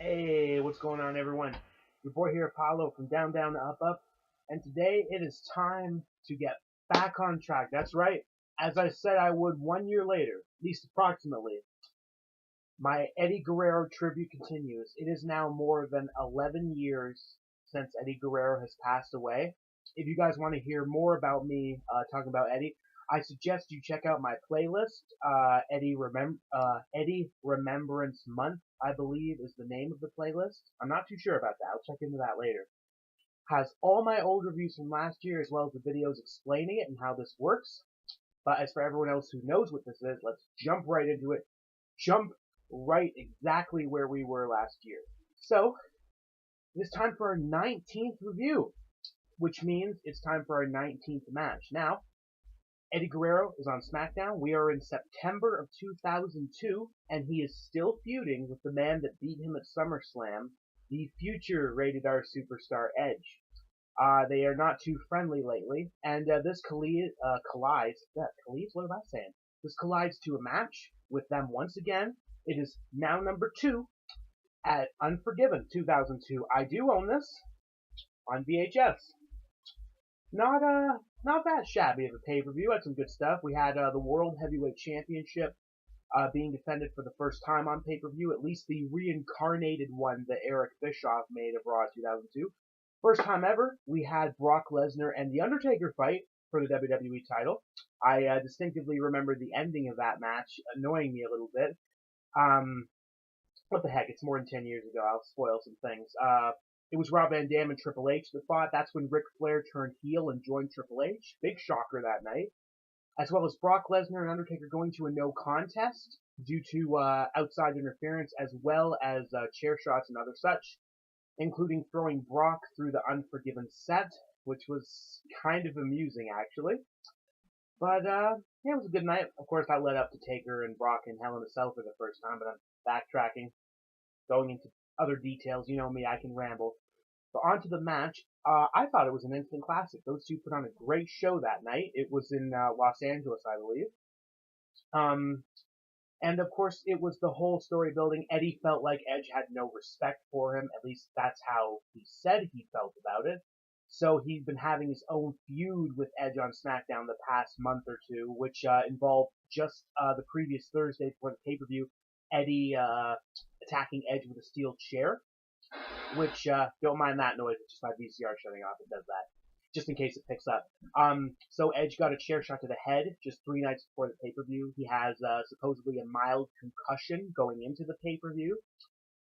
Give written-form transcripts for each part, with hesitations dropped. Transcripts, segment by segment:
Hey, what's going on, everyone? Your boy here, Apollo, from Down Down to Up Up, and today it is time to get back on track. That's right, as I said I would 1 year later, at least approximately. My Eddie Guerrero tribute continues. It is now more than 11 years since Eddie Guerrero has passed away. If you guys want to hear more about me talking about Eddie, I suggest you check out my playlist. Eddie Remembrance Month, I believe, is the name of the playlist. I'm not too sure about that. I'll check into that later. Has all my old reviews from last year as well as the videos explaining it and how this works. But as for everyone else who knows what this is, let's jump right into it. Jump right exactly where we were last year. So, it's time for our 19th review, which means it's time for our 19th match. Now, Eddie Guerrero is on SmackDown. We are in September of 2002, and he is still feuding with the man that beat him at SummerSlam, the future rated R superstar Edge. They are not too friendly lately, and this collides. Collides? What am I saying? This collides to a match with them once again. It is now number 2 at Unforgiven 2002. I do own this on VHS. Not that shabby of a pay-per-view. Had some good stuff. We had the World Heavyweight Championship being defended for the first time on pay-per-view, at least the reincarnated one that Eric Bischoff made of Raw 2002. First time ever, we had Brock Lesnar and The Undertaker fight for the WWE title. I distinctively remember the ending of that match annoying me a little bit. What the heck? It's more than 10 years ago. I'll spoil some things. It was Rob Van Dam and Triple H that fought. That's when Ric Flair turned heel and joined Triple H. Big shocker that night. As well as Brock Lesnar and Undertaker going to a no contest due to outside interference, as well as chair shots and other such, including throwing Brock through the Unforgiven set, which was kind of amusing, actually. But, yeah, it was a good night. Of course, that led up to Taker and Brock in Hell in a Cell for the first time, but I'm backtracking, going into other details. You know me, I can ramble. But on to the match. I thought it was an instant classic. Those two put on a great show that night. It was in Los Angeles, I believe. And of course, it was the whole story building. Eddie felt like Edge had no respect for him. At least that's how he said he felt about it. So he's been having his own feud with Edge on SmackDown the past month or two, which involved just the previous Thursday before the pay-per-view, Eddie attacking Edge with a steel chair, which don't mind that noise. It's just my VCR shutting off. It does that, just in case it picks up. So Edge got a chair shot to the head just 3 nights before the pay-per-view. He has supposedly a mild concussion going into the pay-per-view.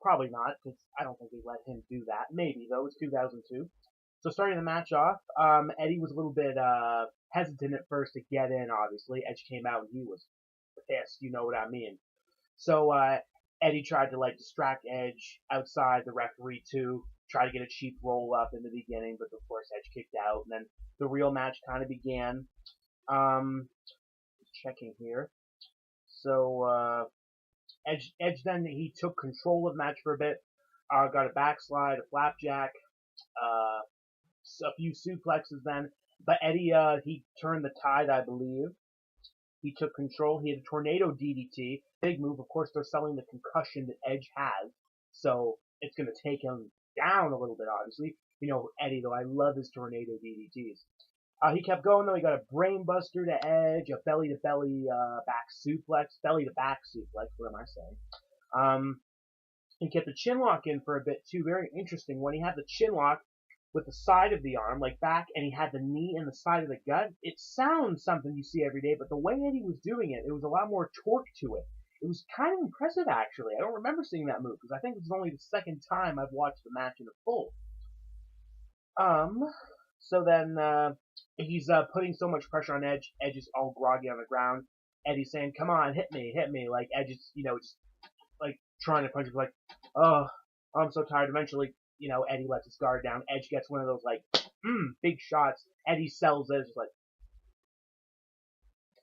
Probably not, because I don't think they let him do that. Maybe, though. It's 2002. So starting the match off, Eddie was a little bit hesitant at first to get in, obviously. Edge came out and he was pissed, you know what I mean. So Eddie tried to distract Edge outside the referee too, try to get a cheap roll up in the beginning, but of course Edge kicked out, and then the real match kind of began. Checking here. So Edge then he took control of the match for a bit, got a backslide, a flapjack, a few suplexes then, but Eddie he turned the tide, I believe. He took control. He had a tornado DDT. Big move. Of course, they're selling the concussion that Edge has, so it's going to take him down a little bit, obviously. You know, Eddie, though, I love his tornado DDTs. He kept going, though. He got a brainbuster to Edge, a belly-to-belly back suplex. Belly-to-back suplex, what am I saying? He kept the chin lock in for a bit, too. Very interesting. When he had the chin lock, with the side of the arm, back, and he had the knee and the side of the gut. It sounds something you see every day, but the way Eddie was doing it, it was a lot more torque to it. It was kind of impressive, actually. I don't remember seeing that move, because I think this is only the second time I've watched the match in full. So then, he's putting so much pressure on Edge. Edge is all groggy on the ground. Eddie's saying, come on, hit me. Edge is, just, trying to punch him, oh, I'm so tired. Eventually, Eddie lets his guard down. Edge gets one of those, big shots. Eddie sells it. Just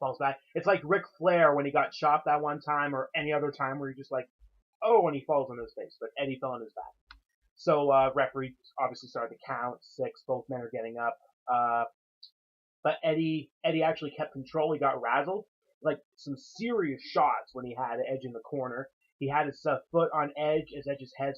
falls back. It's like Ric Flair when he got chopped that one time, or any other time where he just oh, and he falls on his face. But Eddie fell on his back. So, referee obviously started to count. 6. Both men are getting up. But Eddie actually kept control. He got razzled. Some serious shots when he had Edge in the corner. He had his foot on Edge as Edge's head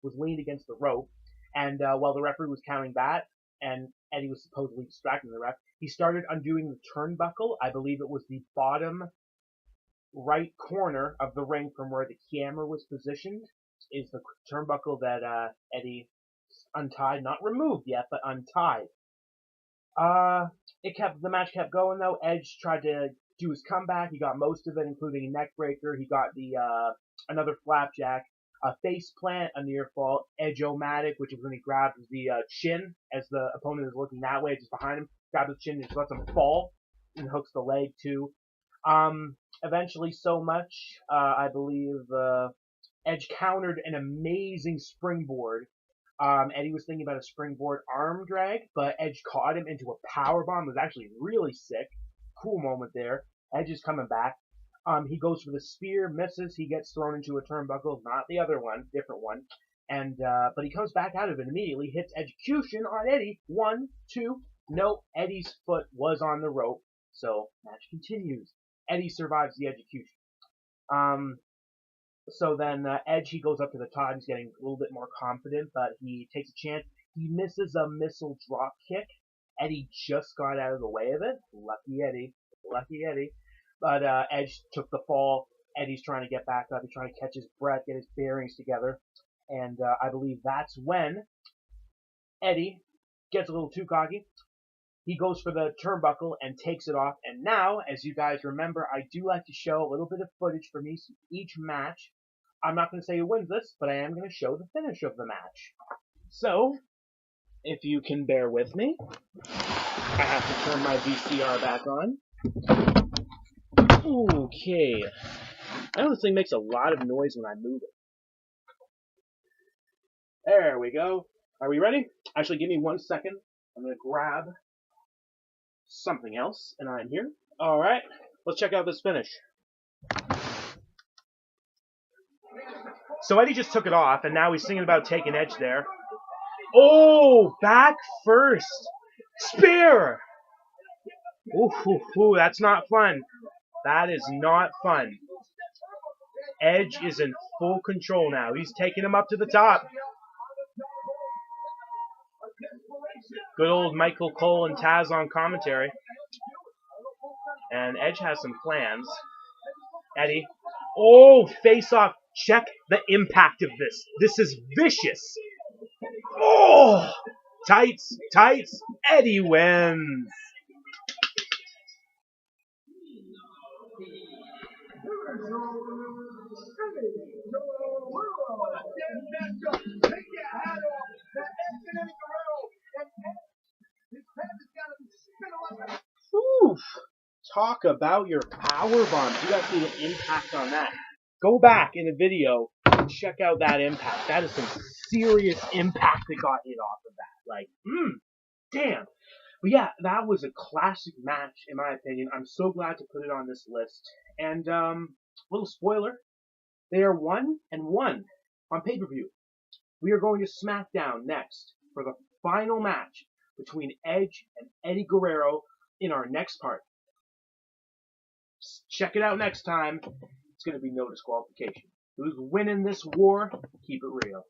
was leaned against the rope, and while the referee was counting that, and Eddie was supposedly distracting the ref, he started undoing the turnbuckle. I believe it was the bottom right corner of the ring from where the camera was positioned is the turnbuckle that Eddie untied, not removed yet, but untied. The match kept going though. Edge tried to do his comeback. He got most of it, including a neck breaker. He got the another flapjack, a face plant, a near fall, Edge-o-matic, which is when he grabs the chin as the opponent is looking that way, just behind him, grabs his chin and just lets him fall, and hooks the leg too. Eventually, so much, I believe, Edge countered an amazing springboard. Eddie was thinking about a springboard arm drag, but Edge caught him into a power bomb. It was actually really sick. Cool moment there. Edge is coming back. He goes for the spear, misses. He gets thrown into a turnbuckle, not the other one, different one. And but he comes back out of it immediately, hits execution on Eddie. 1, 2. No, Eddie's foot was on the rope, so match continues. Eddie survives the execution. So then Edge, he goes up to the top. He's getting a little bit more confident, but he takes a chance. He misses a missile drop kick. Eddie just got out of the way of it. Lucky Eddie. Lucky Eddie. But Edge took the fall. Eddie's trying to get back up. He's trying to catch his breath, get his bearings together. And I believe that's when Eddie gets a little too cocky. He goes for the turnbuckle and takes it off. And now, as you guys remember, I do like to show a little bit of footage from each match. I'm not going to say who wins this, but I am going to show the finish of the match. So, if you can bear with me, I have to turn my VCR back on. Okay. I know this thing makes a lot of noise when I move it. There we go. Are we ready? Actually, give me 1 second. I'm going to grab something else, and I'm here. Alright, let's check out this finish. So Eddie just took it off, and now he's singing about taking Edge there. Oh, back first. Spear! Ooh, that's not fun. That is not fun. Edge is in full control now. He's taking him up to the top. Good old Michael Cole and Taz on commentary. And Edge has some plans. Eddie. Oh, face off. Check the impact of this. This is vicious. Oh, tights. Eddie wins. Oof. Talk about your power bombs. You guys see the impact on that. Go back in the video and check out that impact. That is some serious impact that got hit off of that. Like, damn. But yeah, that was a classic match, in my opinion. I'm so glad to put it on this list. And, little spoiler, they are 1-1 on pay-per-view. We are going to SmackDown next for the final match between Edge and Eddie Guerrero in our next part. Check it out next time. It's going to be no disqualification. Who's winning this war? Keep it real.